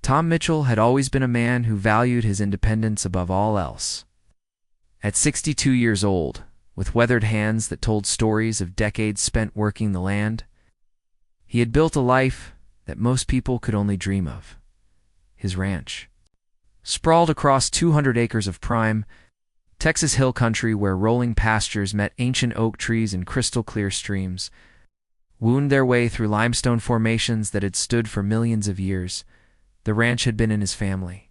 Tom Mitchell had always been a man who valued his independence above all else. At 62 years old, with weathered hands that told stories of decades spent working the land, he had built a life that most people could only dream of. His ranch, sprawled across 200 acres of prime Texas hill country where rolling pastures met ancient oak trees and crystal-clear streams, wound their way through limestone formations that had stood for millions of years. The ranch had been in his family.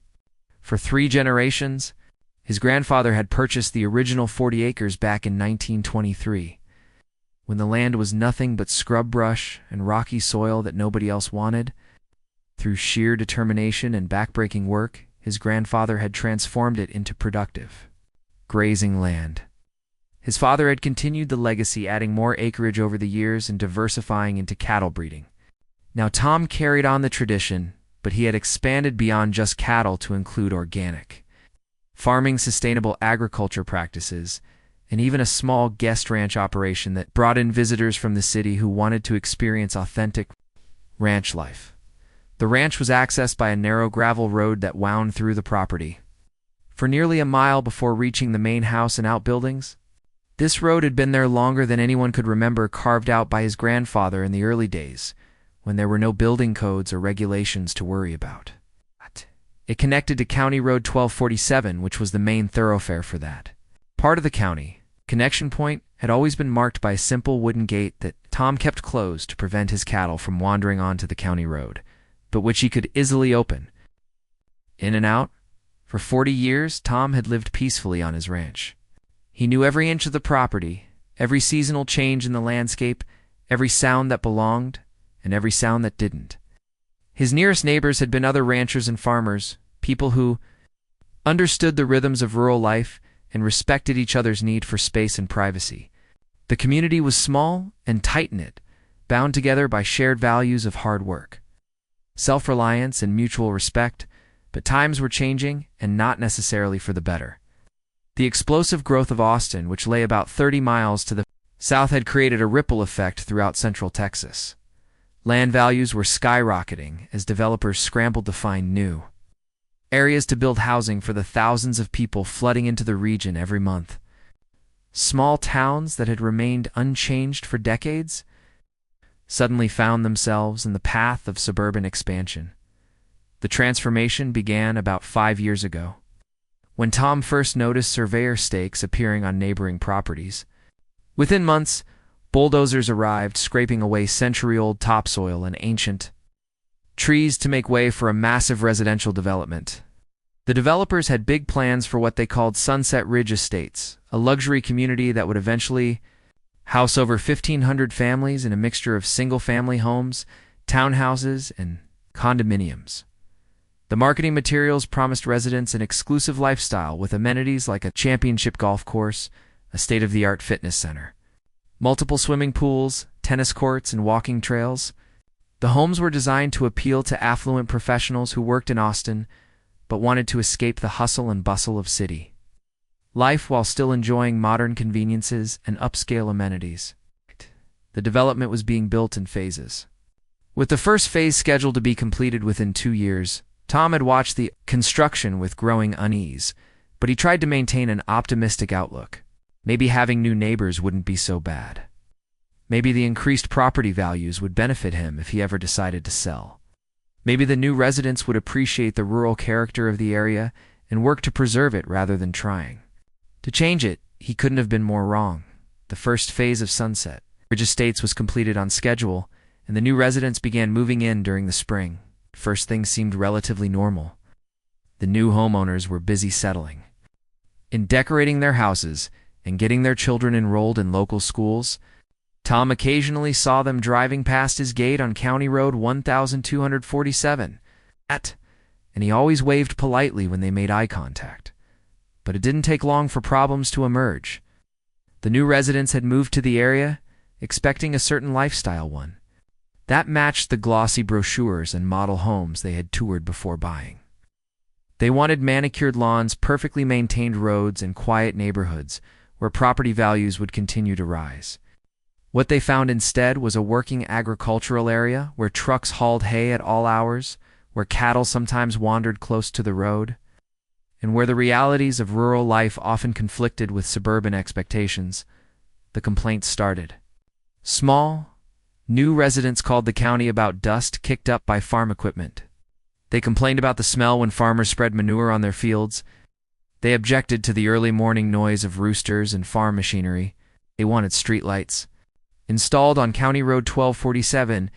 For 3 generations, his grandfather had purchased the original 40 acres back in 1923, when the land was nothing but scrub brush and rocky soil that nobody else wanted. Through sheer determination and backbreaking work, his grandfather had transformed it into productive, grazing land. His father had continued the legacy, adding more acreage over the years and diversifying into cattle breeding. Now Tom carried on the tradition, but he had expanded beyond just cattle to include organic farming, sustainable agriculture practices, and even a small guest ranch operation that brought in visitors from the city who wanted to experience authentic ranch life. The ranch was accessed by a narrow gravel road that wound through the property for nearly a mile before reaching the main house and outbuildings. This road had been there longer than anyone could remember, carved out by his grandfather in the early days, when there were no building codes or regulations to worry about. It connected to County Road 1247, which was the main thoroughfare for that part of the county. Connection Point had always been marked by a simple wooden gate that Tom kept closed to prevent his cattle from wandering onto the county road, but which he could easily open. In and out, for 40 years, Tom had lived peacefully on his ranch. He knew every inch of the property, every seasonal change in the landscape, every sound that belonged, and every sound that didn't. His nearest neighbors had been other ranchers and farmers, people who understood the rhythms of rural life and respected each other's need for space and privacy. The community was small and tight-knit, bound together by shared values of hard work, self-reliance, and mutual respect, but times were changing, and not necessarily for the better. The explosive growth of Austin, which lay about 30 miles to the south, had created a ripple effect throughout central Texas. Land values were skyrocketing as developers scrambled to find new areas to build housing for the thousands of people flooding into the region every month. Small towns that had remained unchanged for decades suddenly found themselves in the path of suburban expansion. The transformation began about 5 years ago, when Tom first noticed surveyor stakes appearing on neighboring properties. Within months, bulldozers arrived, scraping away century-old topsoil and ancient trees to make way for a massive residential development. The developers had big plans for what they called Sunset Ridge Estates, a luxury community that would eventually house over 1,500 families in a mixture of single-family homes, townhouses, and condominiums. The marketing materials promised residents an exclusive lifestyle with amenities like a championship golf course, a state-of-the-art fitness center, multiple swimming pools, tennis courts, and walking trails. The homes were designed to appeal to affluent professionals who worked in Austin but wanted to escape the hustle and bustle of city life while still enjoying modern conveniences and upscale amenities. The development was being built in phases, with the first phase scheduled to be completed within 2 years. Tom had watched the construction with growing unease, but he tried to maintain an optimistic outlook. Maybe having new neighbors wouldn't be so bad. Maybe the increased property values would benefit him if he ever decided to sell. Maybe the new residents would appreciate the rural character of the area and work to preserve it rather than trying to change it. He couldn't have been more wrong. The first phase of Sunset Ridge Estates was completed on schedule, and the new residents began moving in during the spring. First, things seemed relatively normal. The new homeowners were busy settling in decorating their houses and getting their children enrolled in local schools. Tom occasionally saw them driving past his gate on County Road 1247, and he always waved politely when they made eye contact. But it didn't take long for problems to emerge. The new residents had moved to the area, expecting a certain lifestyle, one that matched the glossy brochures and model homes they had toured before buying. They wanted manicured lawns, perfectly maintained roads, and quiet neighborhoods where property values would continue to rise. What they found instead was a working agricultural area where trucks hauled hay at all hours, where cattle sometimes wandered close to the road, and where the realities of rural life often conflicted with suburban expectations, the complaints started. Small, new residents called the county about dust kicked up by farm equipment. They complained about the smell when farmers spread manure on their fields. They objected to the early morning noise of roosters and farm machinery. They wanted streetlights installed on County Road 1247,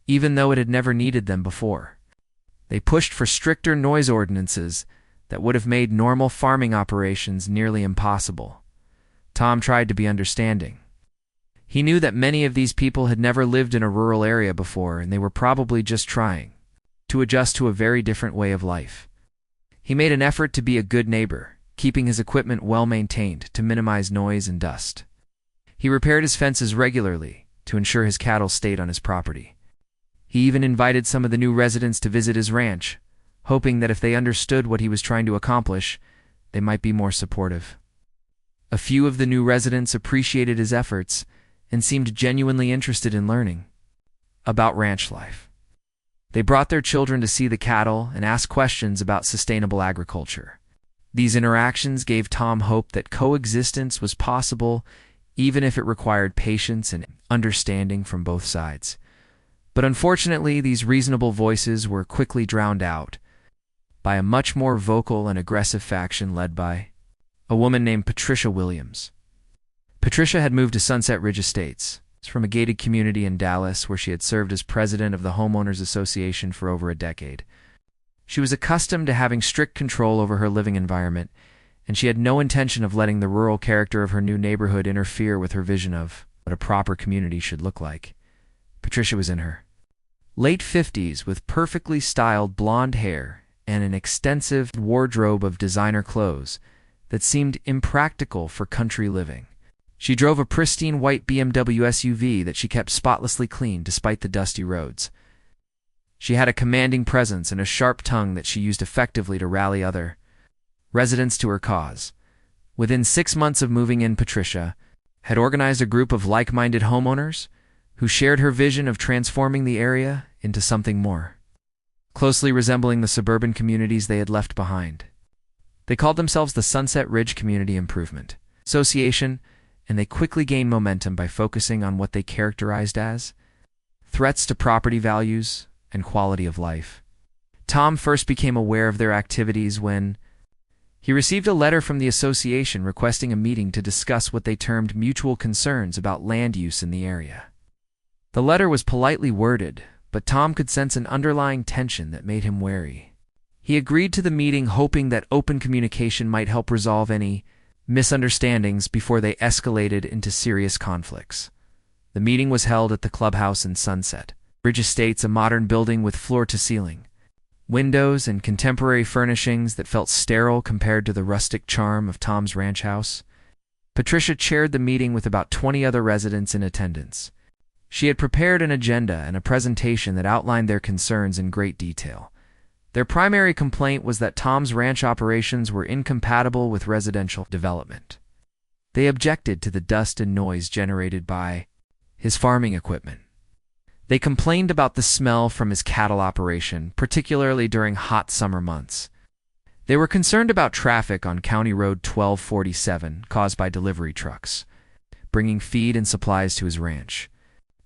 even though it had never needed them before. They pushed for stricter noise ordinances that would have made normal farming operations nearly impossible. Tom tried to be understanding. He knew that many of these people had never lived in a rural area before, and they were probably just trying to adjust to a very different way of life. He made an effort to be a good neighbor, keeping his equipment well maintained to minimize noise and dust. He repaired his fences regularly to ensure his cattle stayed on his property. He even invited some of the new residents to visit his ranch, hoping that if they understood what he was trying to accomplish, they might be more supportive. A few of the new residents appreciated his efforts and seemed genuinely interested in learning about ranch life. They brought their children to see the cattle and ask questions about sustainable agriculture. These interactions gave Tom hope that coexistence was possible, even if it required patience and understanding from both sides. But unfortunately, these reasonable voices were quickly drowned out by a much more vocal and aggressive faction led by a woman named Patricia Williams. Patricia had moved to Sunset Ridge Estates from a gated community in Dallas where she had served as president of the Homeowners Association for over a decade. She was accustomed to having strict control over her living environment, and she had no intention of letting the rural character of her new neighborhood interfere with her vision of what a proper community should look like. Patricia was in her late 50s with perfectly styled blonde hair and an extensive wardrobe of designer clothes that seemed impractical for country living. She drove a pristine white BMW SUV that she kept spotlessly clean despite the dusty roads. She had a commanding presence and a sharp tongue that she used effectively to rally other residents to her cause. Within 6 months of moving in, Patricia had organized a group of like-minded homeowners who shared her vision of transforming the area into something more closely resembling the suburban communities they had left behind. They called themselves the Sunset Ridge Community Improvement Association, and they quickly gained momentum by focusing on what they characterized as threats to property values and quality of life. Tom first became aware of their activities when he received a letter from the association requesting a meeting to discuss what they termed mutual concerns about land use in the area. The letter was politely worded, but Tom could sense an underlying tension that made him wary. He agreed to the meeting, hoping that open communication might help resolve any misunderstandings before they escalated into serious conflicts. The meeting was held at the clubhouse in Sunset Ridge Estates, a modern building with floor-to-ceiling windows and contemporary furnishings that felt sterile compared to the rustic charm of Tom's ranch house. Patricia chaired the meeting with about 20 other residents in attendance. She had prepared an agenda and a presentation that outlined their concerns in great detail. Their primary complaint was that Tom's ranch operations were incompatible with residential development. They objected to the dust and noise generated by his farming equipment. They complained about the smell from his cattle operation, particularly during hot summer months. They were concerned about traffic on County Road 1247 caused by delivery trucks bringing feed and supplies to his ranch.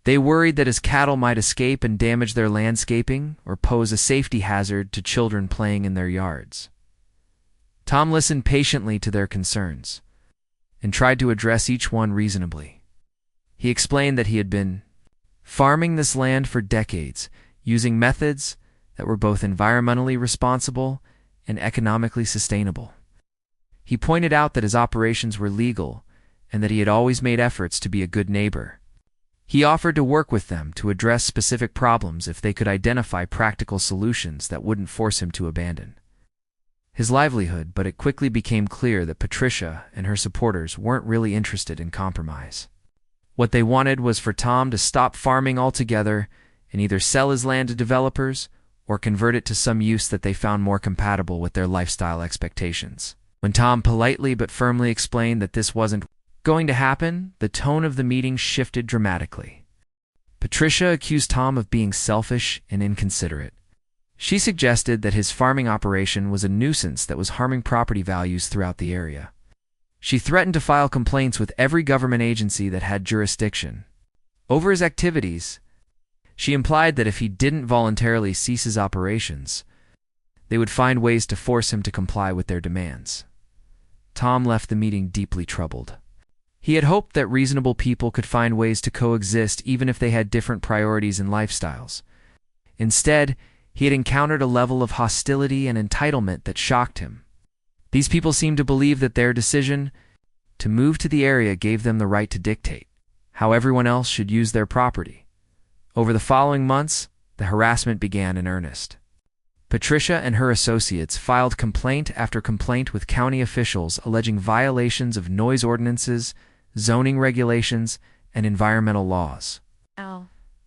They worried that his cattle might escape and damage their landscaping or pose a safety hazard to children playing in their yards. Tom listened patiently to their concerns and tried to address each one reasonably. He explained that he had been farming this land for decades, using methods that were both environmentally responsible and economically sustainable. He pointed out that his operations were legal and that he had always made efforts to be a good neighbor. He offered to work with them to address specific problems if they could identify practical solutions that wouldn't force him to abandon his livelihood, but it quickly became clear that Patricia and her supporters weren't really interested in compromise. What they wanted was for Tom to stop farming altogether and either sell his land to developers or convert it to some use that they found more compatible with their lifestyle expectations. When Tom politely but firmly explained that this wasn't going to happen, the tone of the meeting shifted dramatically. Patricia accused Tom of being selfish and inconsiderate. She suggested that his farming operation was a nuisance that was harming property values throughout the area. She threatened to file complaints with every government agency that had jurisdiction over his activities. She implied that if he didn't voluntarily cease his operations, they would find ways to force him to comply with their demands. Tom left the meeting deeply troubled. He had hoped that reasonable people could find ways to coexist even if they had different priorities and lifestyles. Instead, he had encountered a level of hostility and entitlement that shocked him. These people seemed to believe that their decision to move to the area gave them the right to dictate how everyone else should use their property. Over the following months, the harassment began in earnest. Patricia and her associates filed complaint after complaint with county officials alleging violations of noise ordinances, zoning regulations, and environmental laws.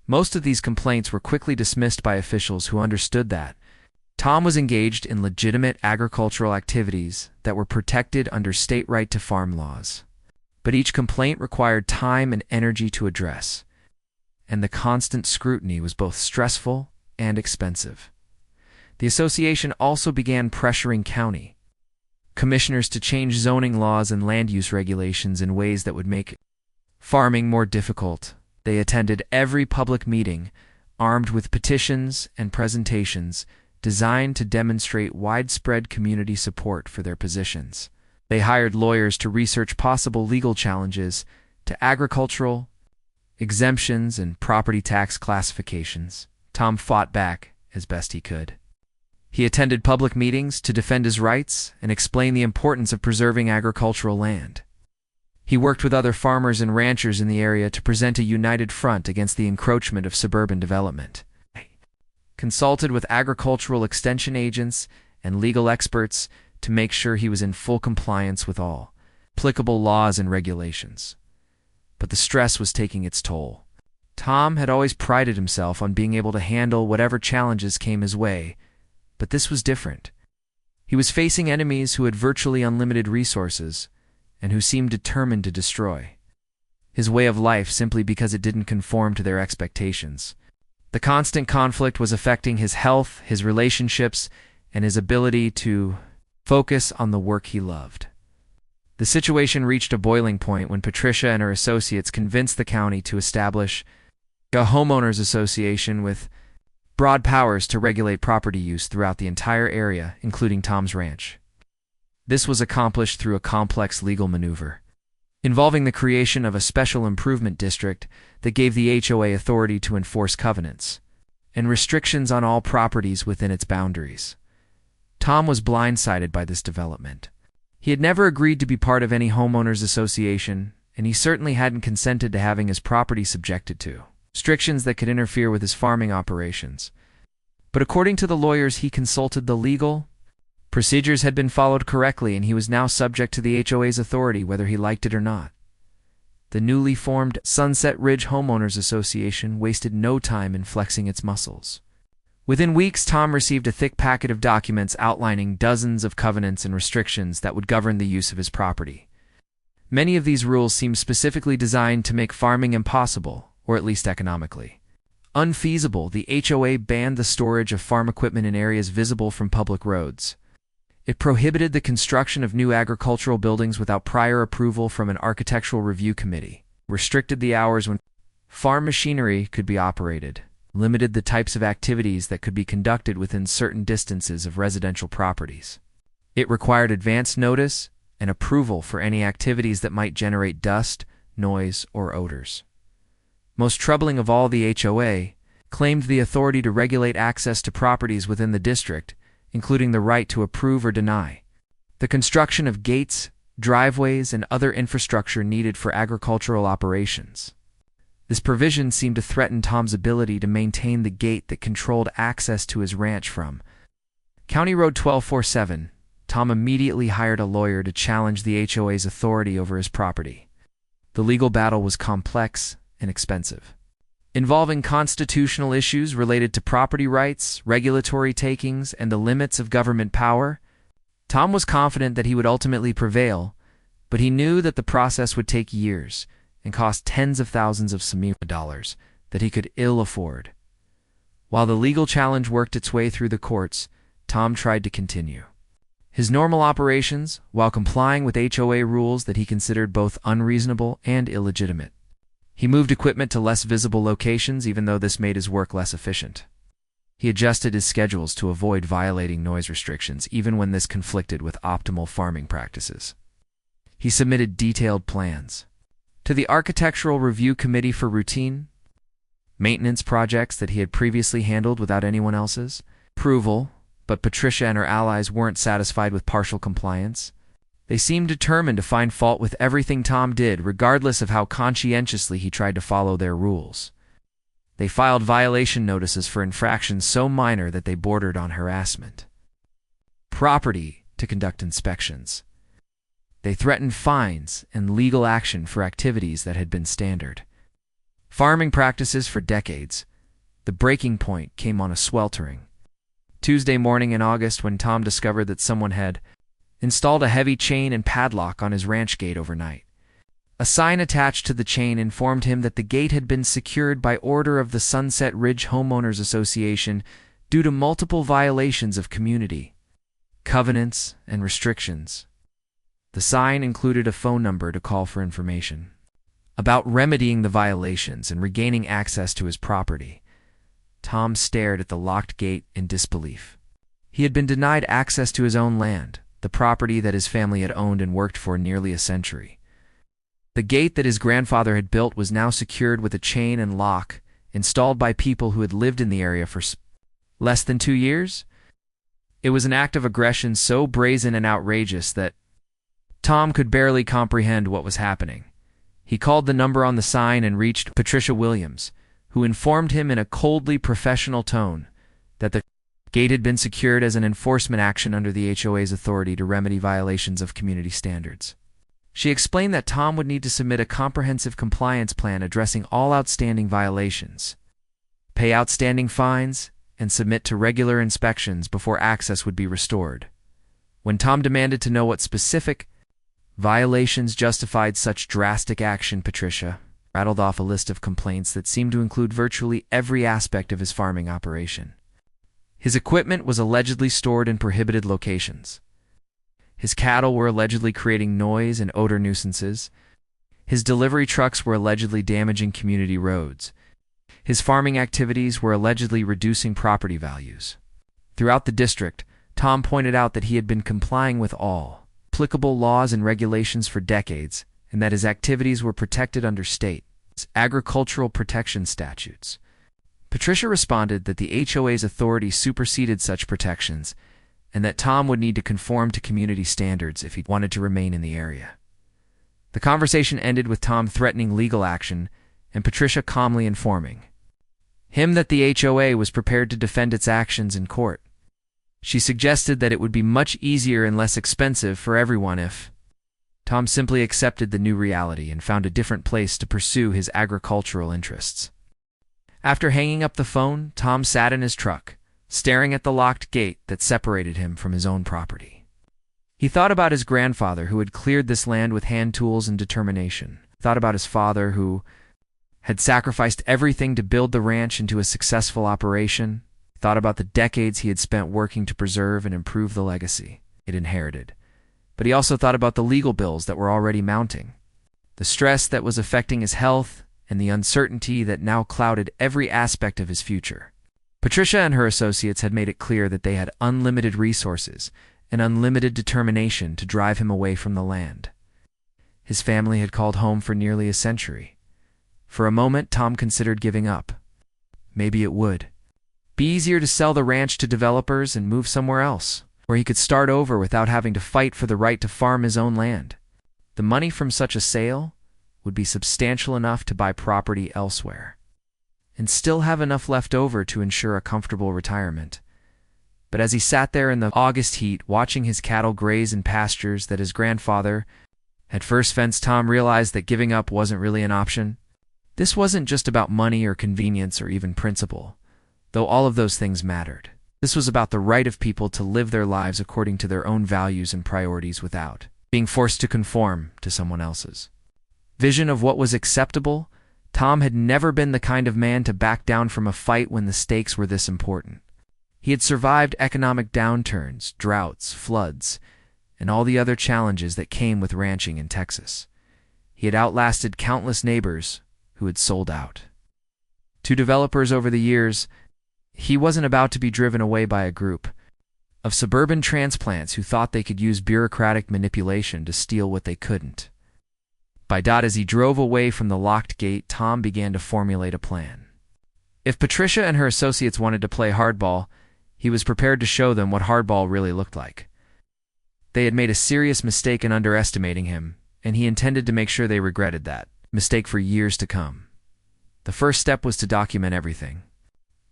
Most of these complaints were quickly dismissed by officials who understood that Tom was engaged in legitimate agricultural activities that were protected under state right to farm laws. But each complaint required time and energy to address, and the constant scrutiny was both stressful and expensive. The association also began pressuring county commissioners to change zoning laws and land use regulations in ways that would make farming more difficult. They attended every public meeting, armed with petitions and presentations designed to demonstrate widespread community support for their positions. They hired lawyers to research possible legal challenges to agricultural exemptions and property tax classifications. Tom fought back as best he could. He attended public meetings to defend his rights and explain the importance of preserving agricultural land. He worked with other farmers and ranchers in the area to present a united front against the encroachment of suburban development. Consulted with agricultural extension agents and legal experts to make sure he was in full compliance with all applicable laws and regulations. But the stress was taking its toll. Tom had always prided himself on being able to handle whatever challenges came his way, but this was different. He was facing enemies who had virtually unlimited resources and who seemed determined to destroy his way of life simply because it didn't conform to their expectations. The constant conflict was affecting his health, his relationships, and his ability to focus on the work he loved. The situation reached a boiling point when Patricia and her associates convinced the county to establish a homeowners association with broad powers to regulate property use throughout the entire area, including Tom's ranch. This was accomplished through a complex legal maneuver involving the creation of a special improvement district that gave the HOA authority to enforce covenants and restrictions on all properties within its boundaries. Tom was blindsided by this development. He had never agreed to be part of any homeowners association, and he certainly hadn't consented to having his property subjected to restrictions that could interfere with his farming operations. But according to the lawyers he consulted, the legal procedures had been followed correctly, and he was now subject to the HOA's authority whether he liked it or not. The newly formed Sunset Ridge Homeowners Association wasted no time in flexing its muscles. Within weeks, Tom received a thick packet of documents outlining dozens of covenants and restrictions that would govern the use of his property. Many of these rules seemed specifically designed to make farming impossible, or at least economically unfeasible. The HOA banned the storage of farm equipment in areas visible from public roads. It prohibited the construction of new agricultural buildings without prior approval from an architectural review committee, restricted the hours when farm machinery could be operated, limited the types of activities that could be conducted within certain distances of residential properties. It required advance notice and approval for any activities that might generate dust, noise, or odors. Most troubling of all, the HOA claimed the authority to regulate access to properties within the district, including the right to approve or deny the construction of gates, driveways, and other infrastructure needed for agricultural operations. This provision seemed to threaten Tom's ability to maintain the gate that controlled access to his ranch from County Road 1247. Tom immediately hired a lawyer to challenge the HOA's authority over his property. The legal battle was complex and expensive, involving constitutional issues related to property rights, regulatory takings, and the limits of government power. Tom was confident that he would ultimately prevail, but he knew that the process would take years and cost tens of thousands of dollars that he could ill afford. While the legal challenge worked its way through the courts, Tom tried to continue his normal operations while complying with HOA rules that he considered both unreasonable and illegitimate. He moved equipment to less visible locations, even though this made his work less efficient. He adjusted his schedules to avoid violating noise restrictions, even when this conflicted with optimal farming practices. He submitted detailed plans to the Architectural Review Committee for routine maintenance projects that he had previously handled without anyone else's approval, but Patricia and her allies weren't satisfied with partial compliance. They seemed determined to find fault with everything Tom did, regardless of how conscientiously he tried to follow their rules. They filed violation notices for infractions so minor that they bordered on harassment. Property to conduct inspections. They threatened fines and legal action for activities that had been standard farming practices for decades. The breaking point came on a sweltering Tuesday morning in August when Tom discovered that someone had installed a heavy chain and padlock on his ranch gate overnight. A sign attached to the chain informed him that the gate had been secured by order of the Sunset Ridge Homeowners Association due to multiple violations of community covenants and restrictions. The sign included a phone number to call for information about remedying the violations and regaining access to his property. Tom stared at the locked gate in disbelief. He had been denied access to his own land, the property that his family had owned and worked for nearly a century. The gate that his grandfather had built was now secured with a chain and lock installed by people who had lived in the area for less than 2 years. It was an act of aggression so brazen and outrageous that Tom could barely comprehend what was happening. He called the number on the sign and reached Patricia Williams, who informed him in a coldly professional tone that the gate had been secured as an enforcement action under the HOA's authority to remedy violations of community standards. She explained that Tom would need to submit a comprehensive compliance plan addressing all outstanding violations, pay outstanding fines, and submit to regular inspections before access would be restored. When Tom demanded to know what specific violations justified such drastic action, Patricia rattled off a list of complaints that seemed to include virtually every aspect of his farming operation. His equipment was allegedly stored in prohibited locations. His cattle were allegedly creating noise and odor nuisances. His delivery trucks were allegedly damaging community roads. His farming activities were allegedly reducing property values. Throughout the district, Tom pointed out that he had been complying with all applicable laws and regulations for decades, and that his activities were protected under state agricultural protection statutes. Patricia responded that the HOA's authority superseded such protections, and that Tom would need to conform to community standards if he wanted to remain in the area. The conversation ended with Tom threatening legal action and Patricia calmly informing him that the HOA was prepared to defend its actions in court. She suggested that it would be much easier and less expensive for everyone if Tom simply accepted the new reality and found a different place to pursue his agricultural interests. After hanging up the phone, Tom sat in his truck, staring at the locked gate that separated him from his own property. He thought about his grandfather who had cleared this land with hand tools and determination. Thought about his father who had sacrificed everything to build the ranch into a successful operation. Thought about the decades he had spent working to preserve and improve the legacy it inherited. But he also thought about the legal bills that were already mounting, the stress that was affecting his health, and the uncertainty that now clouded every aspect of his future. Patricia and her associates had made it clear that they had unlimited resources and unlimited determination to drive him away from the land. His family had called home for nearly a century. For a moment, Tom considered giving up. Maybe it would be easier to sell the ranch to developers and move somewhere else, where he could start over without having to fight for the right to farm his own land. The money from such a sale would be substantial enough to buy property elsewhere, and still have enough left over to ensure a comfortable retirement. But as he sat there in the August heat, watching his cattle graze in pastures that his grandfather had first fenced, Tom realized that giving up wasn't really an option. This wasn't just about money or convenience or even principle, though all of those things mattered. This was about the right of people to live their lives according to their own values and priorities without being forced to conform to someone else's vision of what was acceptable. Tom had never been the kind of man to back down from a fight when the stakes were this important. He had survived economic downturns, droughts, floods, and all the other challenges that came with ranching in Texas. He had outlasted countless neighbors who had sold out. To developers over the years, he wasn't about to be driven away by a group of suburban transplants who thought they could use bureaucratic manipulation to steal what they couldn't. As he drove away from the locked gate, Tom began to formulate a plan. If Patricia and her associates wanted to play hardball, he was prepared to show them what hardball really looked like. They had made a serious mistake in underestimating him, and he intended to make sure they regretted that mistake for years to come. The first step was to document everything.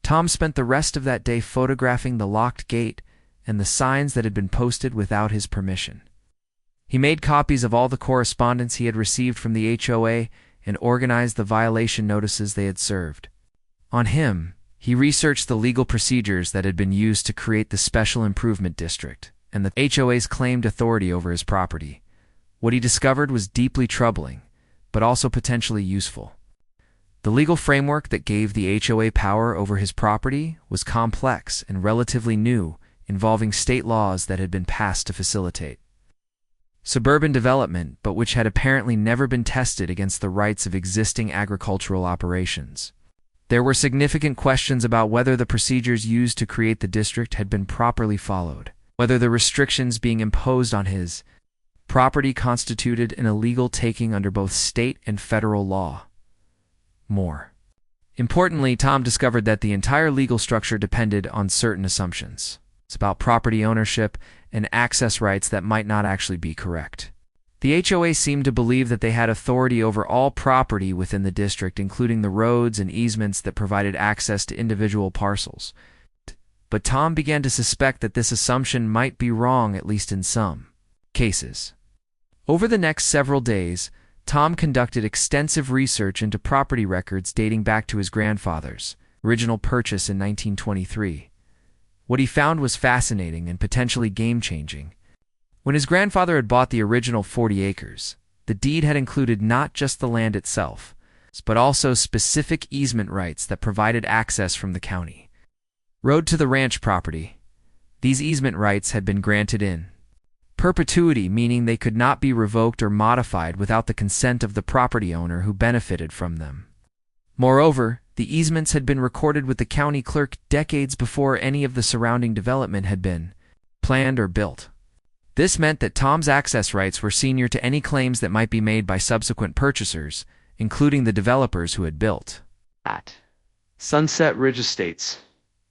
Tom spent the rest of that day photographing the locked gate and the signs that had been posted without his permission. He made copies of all the correspondence he had received from the HOA and organized the violation notices they had served. On him, he researched the legal procedures that had been used to create the Special Improvement District and the HOA's claimed authority over his property. What he discovered was deeply troubling, but also potentially useful. The legal framework that gave the HOA power over his property was complex and relatively new, involving state laws that had been passed to facilitate suburban development, but which had apparently never been tested against the rights of existing agricultural operations. There were significant questions about whether the procedures used to create the district had been properly followed, whether the restrictions being imposed on his property constituted an illegal taking under both state and federal law. More importantly, Tom discovered that the entire legal structure depended on certain assumptions. It's about property ownership and access rights that might not actually be correct. The HOA seemed to believe that they had authority over all property within the district, including the roads and easements that provided access to individual parcels. But Tom began to suspect that this assumption might be wrong, at least in some cases. Over the next several days, Tom conducted extensive research into property records dating back to his grandfather's original purchase in 1923. What he found was fascinating and potentially game-changing. When his grandfather had bought the original 40 acres, the deed had included not just the land itself, but also specific easement rights that provided access from the county road to the ranch property. These easement rights had been granted in perpetuity, meaning they could not be revoked or modified without the consent of the property owner who benefited from them. Moreover, the easements had been recorded with the county clerk decades before any of the surrounding development had been planned or built. This meant that Tom's access rights were senior to any claims that might be made by subsequent purchasers, including the developers who had built at Sunset Ridge Estates.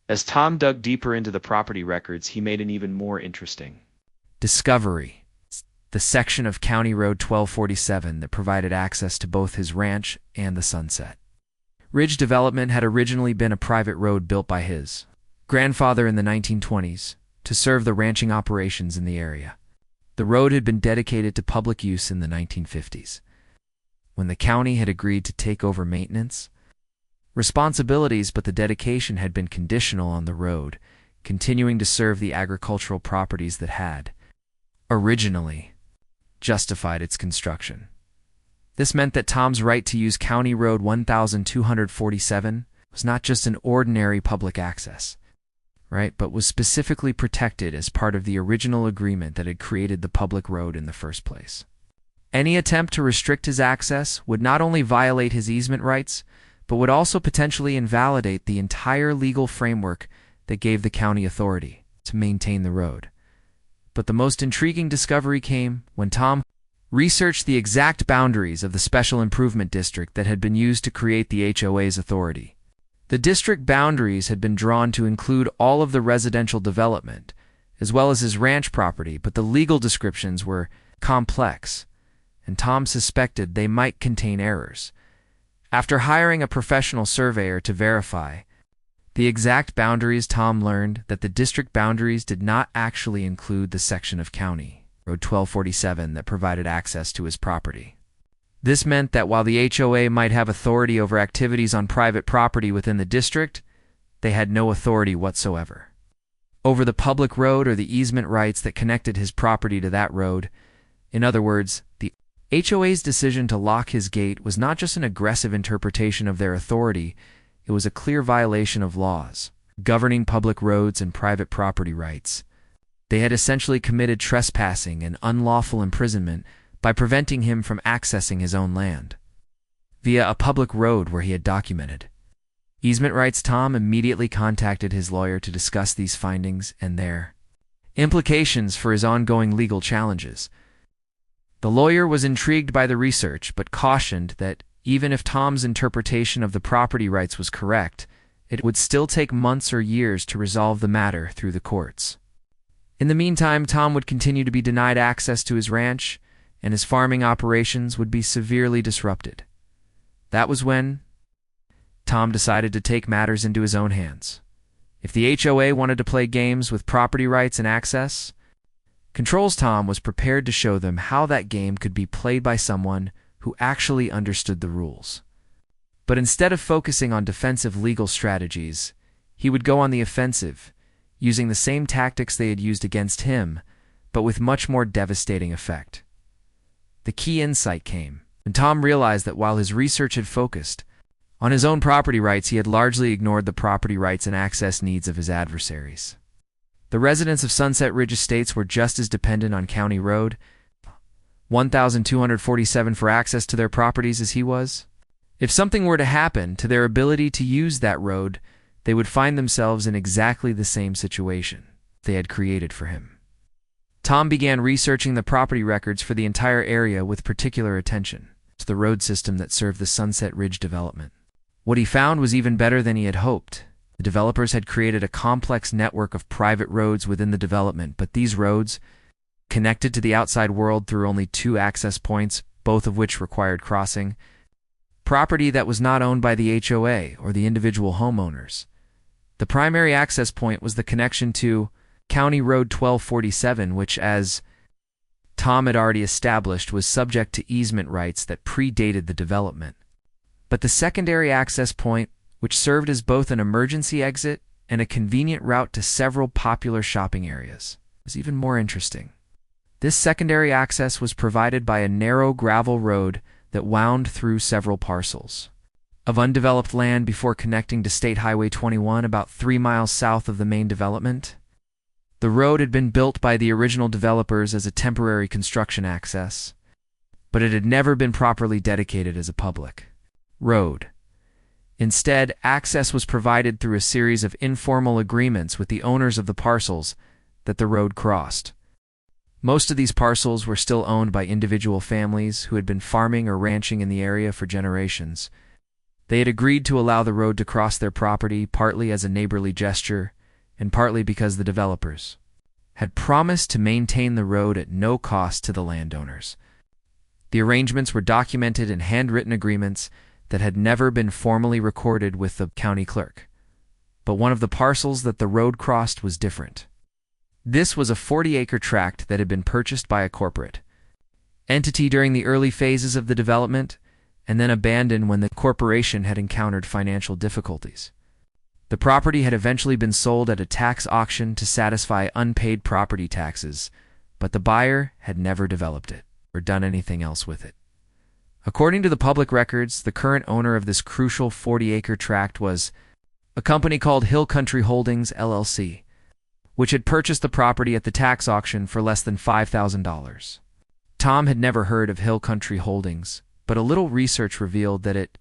As Tom dug deeper into the property records, he made an even more interesting discovery: the section of County Road 1247 that provided access to both his ranch and the Sunset Ridge development had originally been a private road built by his grandfather in the 1920s to serve the ranching operations in the area. The road had been dedicated to public use in the 1950s, when the county had agreed to take over maintenance responsibilities, but the dedication had been conditional on the road continuing to serve the agricultural properties that had originally justified its construction. This meant that Tom's right to use County Road 1247 was not just an ordinary public access, right, but was specifically protected as part of the original agreement that had created the public road in the first place. Any attempt to restrict his access would not only violate his easement rights, but would also potentially invalidate the entire legal framework that gave the county authority to maintain the road. But the most intriguing discovery came when Tom researched the exact boundaries of the Special Improvement District that had been used to create the HOA's authority. The district boundaries had been drawn to include all of the residential development, as well as his ranch property, but the legal descriptions were complex, and Tom suspected they might contain errors. After hiring a professional surveyor to verify the exact boundaries, Tom learned that the district boundaries did not actually include the section of County Road 1247 that provided access to his property. This meant that while the HOA might have authority over activities on private property within the district, they had no authority whatsoever over the public road or the easement rights that connected his property to that road. In other words, the HOA's decision to lock his gate was not just an aggressive interpretation of their authority, it was a clear violation of laws governing public roads and private property rights. They had essentially committed trespassing and unlawful imprisonment by preventing him from accessing his own land via a public road where he had documented easement rights. Tom immediately contacted his lawyer to discuss these findings and their implications for his ongoing legal challenges. The lawyer was intrigued by the research, but cautioned that even if Tom's interpretation of the property rights was correct, it would still take months or years to resolve the matter through the courts. In the meantime, Tom would continue to be denied access to his ranch, and his farming operations would be severely disrupted. That was when Tom decided to take matters into his own hands. If the HOA wanted to play games with property rights and access controls, Tom was prepared to show them how that game could be played by someone who actually understood the rules. But instead of focusing on defensive legal strategies, he would go on the offensive, using the same tactics they had used against him, but with much more devastating effect. The key insight came when Tom realized that while his research had focused on his own property rights, he had largely ignored the property rights and access needs of his adversaries. The residents of Sunset Ridge Estates were just as dependent on County Road 1247 for access to their properties as he was. If something were to happen to their ability to use that road, they would find themselves in exactly the same situation they had created for him. Tom began researching the property records for the entire area with particular attention to the road system that served the Sunset Ridge development. What he found was even better than he had hoped. The developers had created a complex network of private roads within the development, but these roads connected to the outside world through only 2 access points, both of which required crossing property that was not owned by the HOA or the individual homeowners. The primary access point was the connection to County Road 1247, which, as Tom had already established, was subject to easement rights that predated the development. But the secondary access point, which served as both an emergency exit and a convenient route to several popular shopping areas, was even more interesting. This secondary access was provided by a narrow gravel road that wound through several parcels of undeveloped land before connecting to State Highway 21 about 3 miles south of the main development. The road had been built by the original developers as a temporary construction access, but it had never been properly dedicated as a public road. Instead, access was provided through a series of informal agreements with the owners of the parcels that the road crossed. Most of these parcels were still owned by individual families who had been farming or ranching in the area for generations. They had agreed to allow the road to cross their property, partly as a neighborly gesture, and partly because the developers had promised to maintain the road at no cost to the landowners. The arrangements were documented in handwritten agreements that had never been formally recorded with the county clerk. But one of the parcels that the road crossed was different. This was a 40-acre tract that had been purchased by a corporate entity during the early phases of the development and then abandoned when the corporation had encountered financial difficulties. The property had eventually been sold at a tax auction to satisfy unpaid property taxes, but the buyer had never developed it or done anything else with it. According to the public records, the current owner of this crucial 40-acre tract was a company called Hill Country Holdings, LLC, which had purchased the property at the tax auction for less than $5,000. Tom had never heard of Hill Country Holdings, but a little research revealed that it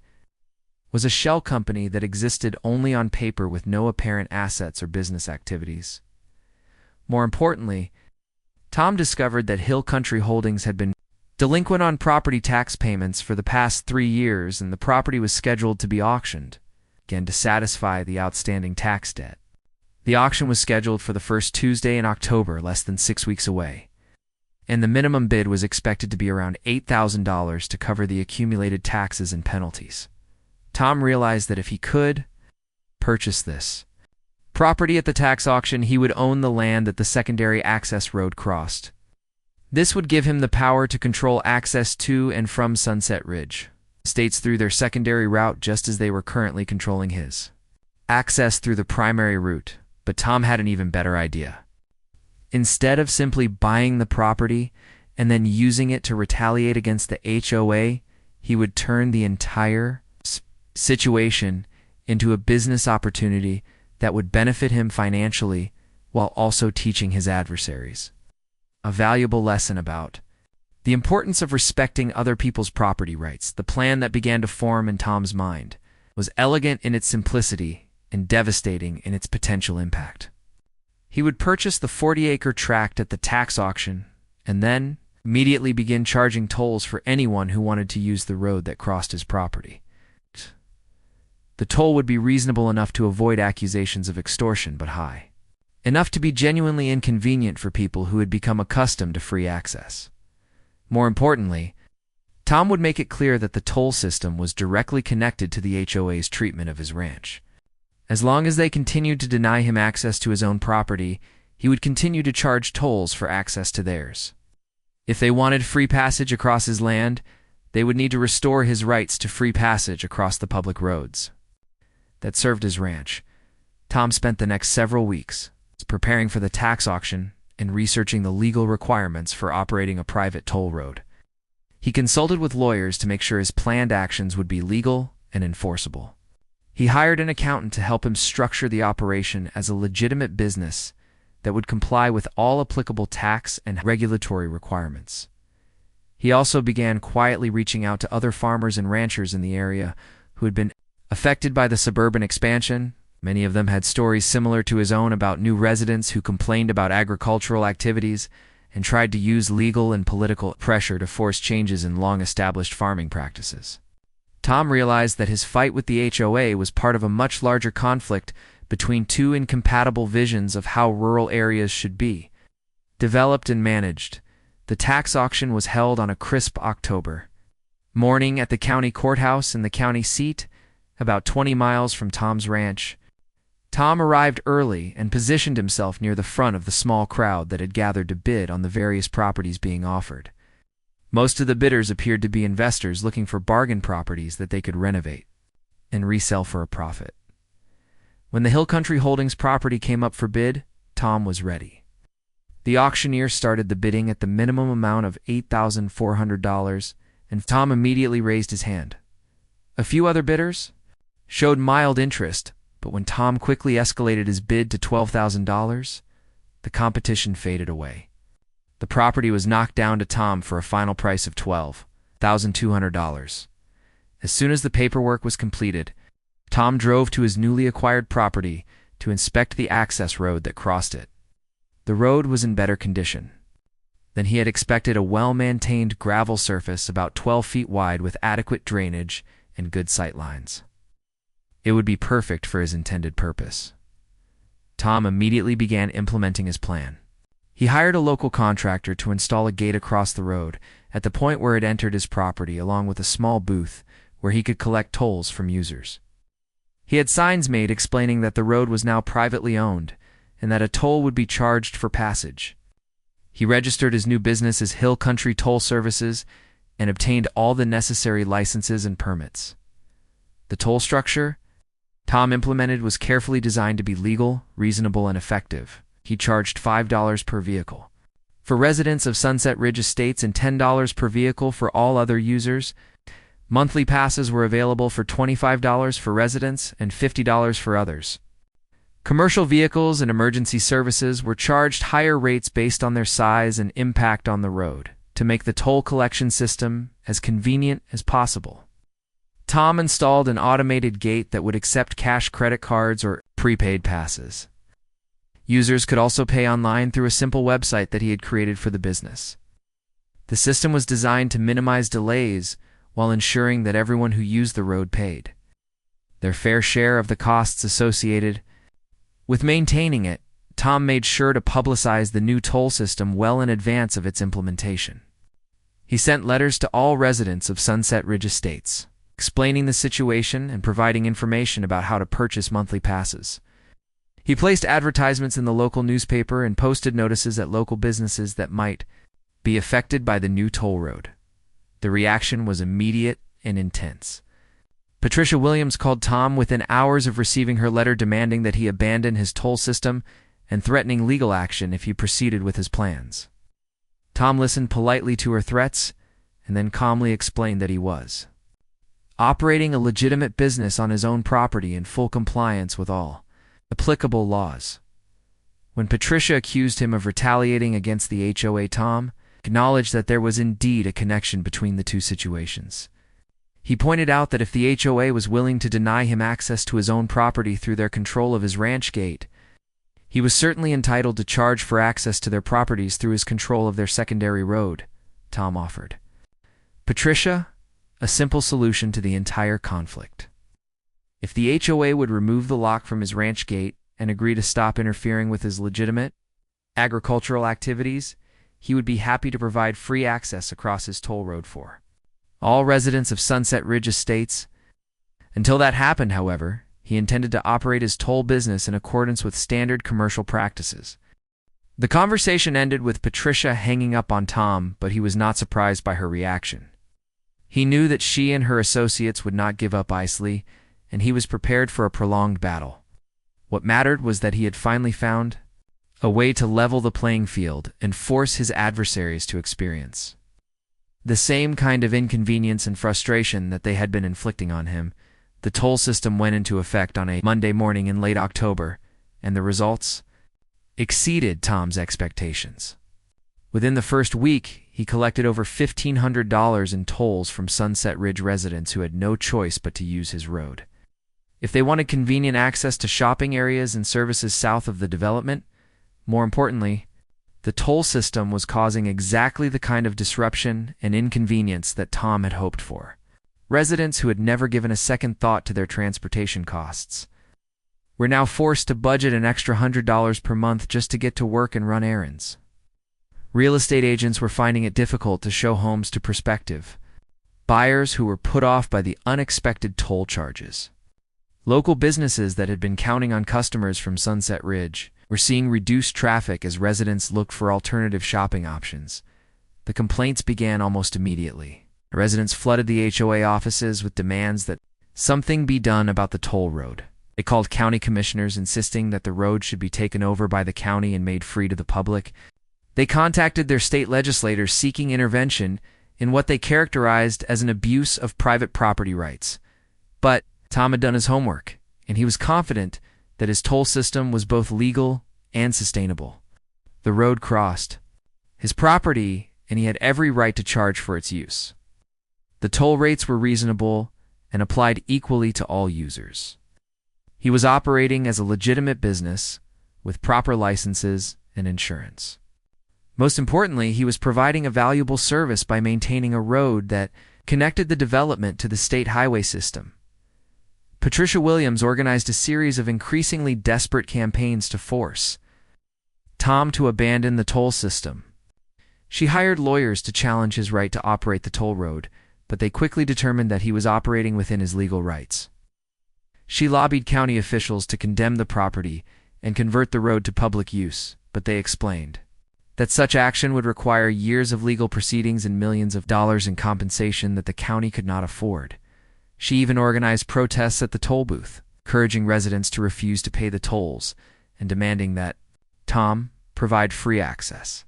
was a shell company that existed only on paper with no apparent assets or business activities. More importantly, Tom discovered that Hill Country Holdings had been delinquent on property tax payments for the past 3 years, and the property was scheduled to be auctioned, again to satisfy the outstanding tax debt. The auction was scheduled for the first Tuesday in October, less than 6 weeks away, and the minimum bid was expected to be around $8,000 to cover the accumulated taxes and penalties. Tom realized that if he could purchase this property at the tax auction, he would own the land that the secondary access road crossed. This would give him the power to control access to and from Sunset Ridge Estates through their secondary route, just as they were currently controlling his access through the primary route. But Tom had an even better idea. Instead of simply buying the property and then using it to retaliate against the HOA, he would turn the entire situation into a business opportunity that would benefit him financially while also teaching his adversaries a valuable lesson about the importance of respecting other people's property rights. The plan that began to form in Tom's mind was elegant in its simplicity and devastating in its potential impact. He would purchase the 40-acre tract at the tax auction and then immediately begin charging tolls for anyone who wanted to use the road that crossed his property. The toll would be reasonable enough to avoid accusations of extortion, but high enough to be genuinely inconvenient for people who had become accustomed to free access. More importantly, Tom would make it clear that the toll system was directly connected to the HOA's treatment of his ranch. As long as they continued to deny him access to his own property, he would continue to charge tolls for access to theirs. If they wanted free passage across his land, they would need to restore his rights to free passage across the public roads that served his ranch. Tom spent the next several weeks preparing for the tax auction and researching the legal requirements for operating a private toll road. He consulted with lawyers to make sure his planned actions would be legal and enforceable. He hired an accountant to help him structure the operation as a legitimate business that would comply with all applicable tax and regulatory requirements. He also began quietly reaching out to other farmers and ranchers in the area who had been affected by the suburban expansion. Many of them had stories similar to his own about new residents who complained about agricultural activities and tried to use legal and political pressure to force changes in long-established farming practices. Tom realized that his fight with the HOA was part of a much larger conflict between two incompatible visions of how rural areas should be developed and managed. The tax auction was held on a crisp October morning at the county courthouse in the county seat, about 20 miles from Tom's ranch. Tom arrived early and positioned himself near the front of the small crowd that had gathered to bid on the various properties being offered. Most of the bidders appeared to be investors looking for bargain properties that they could renovate and resell for a profit. When the Hill Country Holdings property came up for bid, Tom was ready. The auctioneer started the bidding at the minimum amount of $8,400, and Tom immediately raised his hand. A few other bidders showed mild interest, but when Tom quickly escalated his bid to $12,000, the competition faded away. The property was knocked down to Tom for a final price of $12,200. As soon as the paperwork was completed, Tom drove to his newly acquired property to inspect the access road that crossed it. The road was in better condition than he had expected, a well-maintained gravel surface about 12 feet wide with adequate drainage and good sight lines. It would be perfect for his intended purpose. Tom immediately began implementing his plan. He hired a local contractor to install a gate across the road at the point where it entered his property, along with a small booth where he could collect tolls from users. He had signs made explaining that the road was now privately owned and that a toll would be charged for passage. He registered his new business as Hill Country Toll Services and obtained all the necessary licenses and permits. The toll structure Tom implemented was carefully designed to be legal, reasonable, and effective. He charged $5 per vehicle for residents of Sunset Ridge Estates and $10 per vehicle for all other users. Monthly passes were available for $25 for residents and $50 for others. Commercial vehicles and emergency services were charged higher rates based on their size and impact on the road to make the toll collection system as convenient as possible. Tom installed an automated gate that would accept cash, credit cards, or prepaid passes. Users could also pay online through a simple website that he had created for the business. The system was designed to minimize delays while ensuring that everyone who used the road paid their fair share of the costs associated with maintaining it. Tom made sure to publicize the new toll system well in advance of its implementation. He sent letters to all residents of Sunset Ridge Estates, explaining the situation and providing information about how to purchase monthly passes. He placed advertisements in the local newspaper and posted notices at local businesses that might be affected by the new toll road. The reaction was immediate and intense. Patricia Williams called Tom within hours of receiving her letter demanding that he abandon his toll system and threatening legal action if he proceeded with his plans. Tom listened politely to her threats and then calmly explained that he was operating a legitimate business on his own property in full compliance with all applicable laws. When Patricia accused him of retaliating against the HOA, Tom acknowledged that there was indeed a connection between the two situations. He pointed out that if the HOA was willing to deny him access to his own property through their control of his ranch gate, he was certainly entitled to charge for access to their properties through his control of their secondary road, Tom offered. Patricia, a simple solution to the entire conflict. If the HOA would remove the lock from his ranch gate and agree to stop interfering with his legitimate agricultural activities, he would be happy to provide free access across his toll road for all residents of Sunset Ridge Estates. Until that happened, however, he intended to operate his toll business in accordance with standard commercial practices. The conversation ended with Patricia hanging up on Tom, but he was not surprised by her reaction. He knew that she and her associates would not give up easily, and he was prepared for a prolonged battle. What mattered was that he had finally found a way to level the playing field and force his adversaries to experience the same kind of inconvenience and frustration that they had been inflicting on him. The toll system went into effect on a Monday morning in late October, and the results exceeded Tom's expectations. Within the first week, he collected over $1,500 in tolls from Sunset Ridge residents who had no choice but to use his road. If they wanted convenient access to shopping areas and services south of the development, more importantly, the toll system was causing exactly the kind of disruption and inconvenience that Tom had hoped for. Residents who had never given a second thought to their transportation costs were now forced to budget an extra $100 per month just to get to work and run errands. Real estate agents were finding it difficult to show homes to prospective buyers who were put off by the unexpected toll charges. Local businesses that had been counting on customers from Sunset Ridge were seeing reduced traffic as residents looked for alternative shopping options. The complaints began almost immediately. Residents flooded the HOA offices with demands that something be done about the toll road. They called county commissioners insisting that the road should be taken over by the county and made free to the public. They contacted their state legislators seeking intervention in what they characterized as an abuse of private property rights. But Tom had done his homework, and he was confident that his toll system was both legal and sustainable. The road crossed his property, and he had every right to charge for its use. The toll rates were reasonable and applied equally to all users. He was operating as a legitimate business with proper licenses and insurance. Most importantly, he was providing a valuable service by maintaining a road that connected the development to the state highway system. Patricia Williams organized a series of increasingly desperate campaigns to force Tom to abandon the toll system. She hired lawyers to challenge his right to operate the toll road, but they quickly determined that he was operating within his legal rights. She lobbied county officials to condemn the property and convert the road to public use, but they explained that such action would require years of legal proceedings and millions of dollars in compensation that the county could not afford. She even organized protests at the toll booth, encouraging residents to refuse to pay the tolls and demanding that Tom provide free access.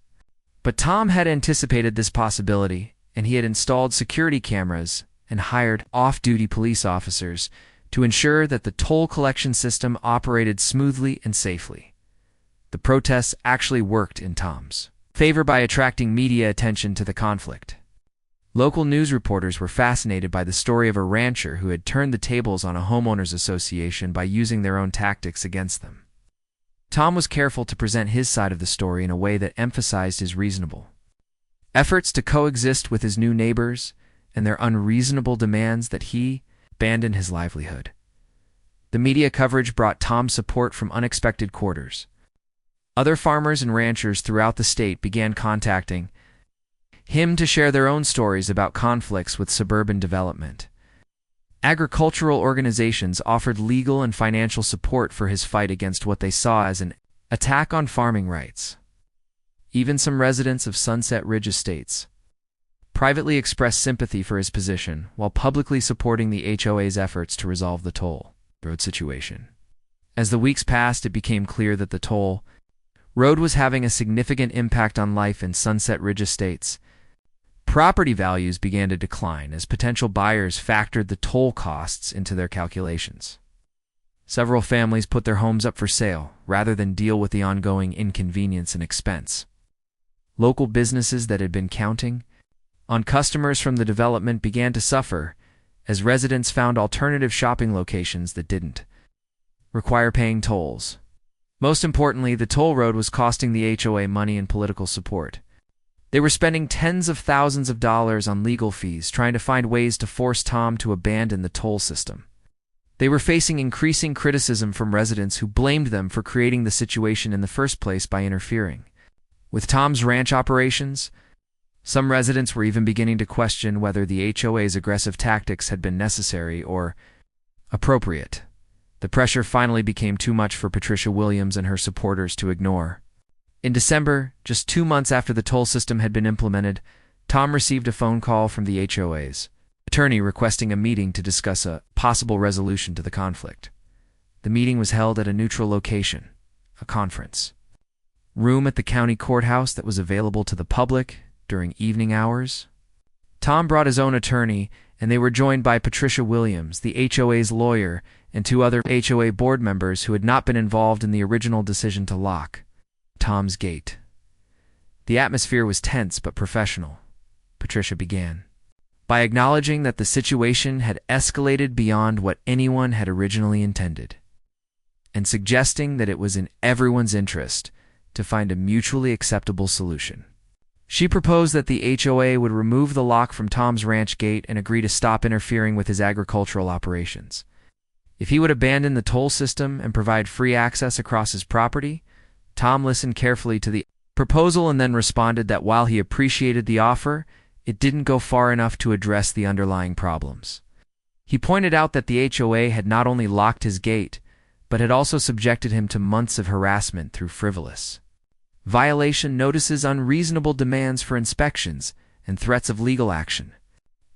But Tom had anticipated this possibility, and he had installed security cameras and hired off-duty police officers to ensure that the toll collection system operated smoothly and safely. The protests actually worked in Tom's favor by attracting media attention to the conflict. Local news reporters were fascinated by the story of a rancher who had turned the tables on a homeowners association by using their own tactics against them. Tom was careful to present his side of the story in a way that emphasized his reasonable efforts to coexist with his new neighbors and their unreasonable demands that he abandon his livelihood. The media coverage brought Tom support from unexpected quarters. Other farmers and ranchers throughout the state began contacting him to share their own stories about conflicts with suburban development. Agricultural organizations offered legal and financial support for his fight against what they saw as an attack on farming rights. Even some residents of Sunset Ridge Estates privately expressed sympathy for his position while publicly supporting the HOA's efforts to resolve the toll road situation. As the weeks passed, it became clear that the toll Road was having a significant impact on life in Sunset Ridge Estates. Property values began to decline as potential buyers factored the toll costs into their calculations. Several families put their homes up for sale rather than deal with the ongoing inconvenience and expense. Local businesses that had been counting on customers from the development began to suffer as residents found alternative shopping locations that didn't require paying tolls. Most importantly, the toll road was costing the HOA money and political support. They were spending tens of thousands of dollars on legal fees trying to find ways to force Tom to abandon the toll system. They were facing increasing criticism from residents who blamed them for creating the situation in the first place by interfering with Tom's ranch operations. Some residents were even beginning to question whether the HOA's aggressive tactics had been necessary or appropriate. The pressure finally became too much for Patricia Williams and her supporters to ignore. In December, just 2 months after the toll system had been implemented, Tom received a phone call from the HOA's attorney requesting a meeting to discuss a possible resolution to the conflict. The meeting was held at a neutral location, a conference room at the county courthouse that was available to the public during evening hours. Tom brought his own attorney, and they were joined by Patricia Williams, the HOA's lawyer, and 2 other HOA board members who had not been involved in the original decision to lock Tom's gate. The atmosphere was tense but professional. Patricia began by acknowledging that the situation had escalated beyond what anyone had originally intended, and suggesting that it was in everyone's interest to find a mutually acceptable solution. She proposed that the HOA would remove the lock from Tom's ranch gate and agree to stop interfering with his agricultural operations. If he would abandon the toll system and provide free access across his property, Tom listened carefully to the proposal and then responded that while he appreciated the offer, it didn't go far enough to address the underlying problems. He pointed out that the HOA had not only locked his gate, but had also subjected him to months of harassment through frivolous violation notices, unreasonable demands for inspections, and threats of legal action.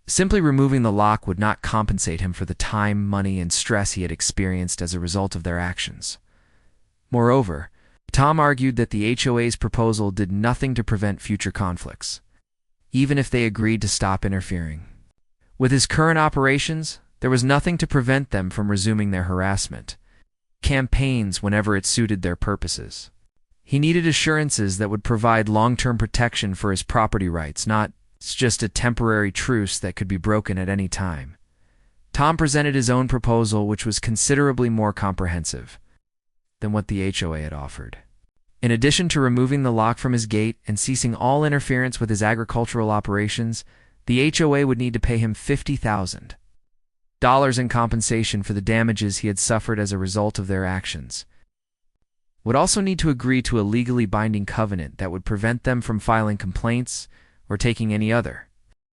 Simply removing the lock would not compensate him for the time, money, and stress he had experienced as a result of their actions. Moreover, Tom argued that the HOA's proposal did nothing to prevent future conflicts, even if they agreed to stop interfering with his current operations. There was nothing to prevent them from resuming their harassment campaigns whenever it suited their purposes. He needed assurances that would provide long-term protection for his property rights, not just a temporary truce that could be broken at any time. Tom presented his own proposal, which was considerably more comprehensive than what the HOA had offered. In addition to removing the lock from his gate and ceasing all interference with his agricultural operations, the HOA would need to pay him $50,000 in compensation for the damages he had suffered as a result of their actions. Would also need to agree to a legally binding covenant that would prevent them from filing complaints or taking any other